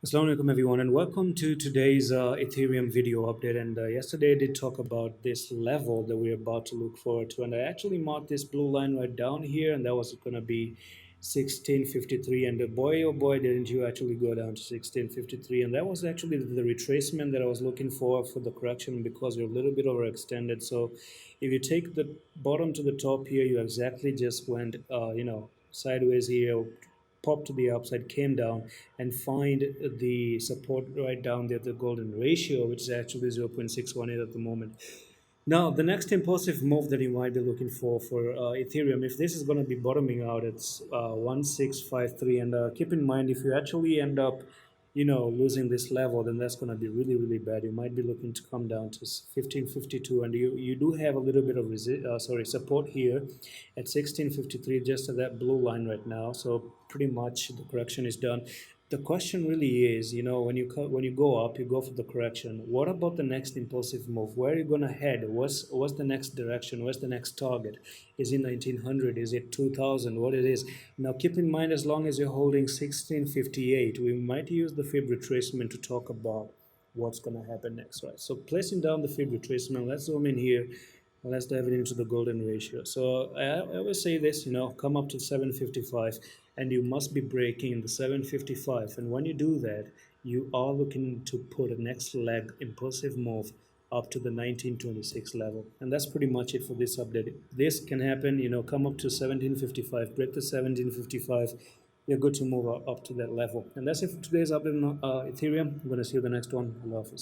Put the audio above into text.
Assalamu alaikum everyone and welcome to today's Ethereum video update. And yesterday I did talk about this level that we're about to look forward to, and I actually marked this blue line right down here, and that was going to be 1653. And boy oh boy, didn't you actually go down to 1653, and that was actually the retracement that I was looking for the correction, because we're a little bit overextended. So if you take the bottom to the top here, you exactly just went sideways here, popped to the upside, came down, and find the support right down there, the golden ratio, which is actually 0.618 at the moment. Now, the next impulsive move that you might be looking for Ethereum, if this is going to be bottoming out, it's 1653. And keep in mind, if you actually end up, losing this level, then that's going to be really, really bad. You might be looking to come down to 1552, and you do have a little bit of support here at 1653, just at that blue line right now. So pretty much the correction is done. The question really is, when you go up, you go for the correction. What about the next impulsive move? Where are you gonna head? What's the next direction? What's the next target? Is it 1900? Is it 2000? What it is? Now keep in mind, as long as you're holding 1658, we might use the fib retracement to talk about what's gonna happen next, right? So placing down the fib retracement, let's zoom in here. Let's dive into the golden ratio. So I always say this, come up to 755 and you must be breaking the 755. And when you do that, you are looking to put a next leg impulsive move up to the 1926 level. And that's pretty much it for this update. This can happen, come up to 1755, break the 1755. You're good to move up to that level. And that's it for today's update on Ethereum. I'm going to see you the next one. Allah Hafiz.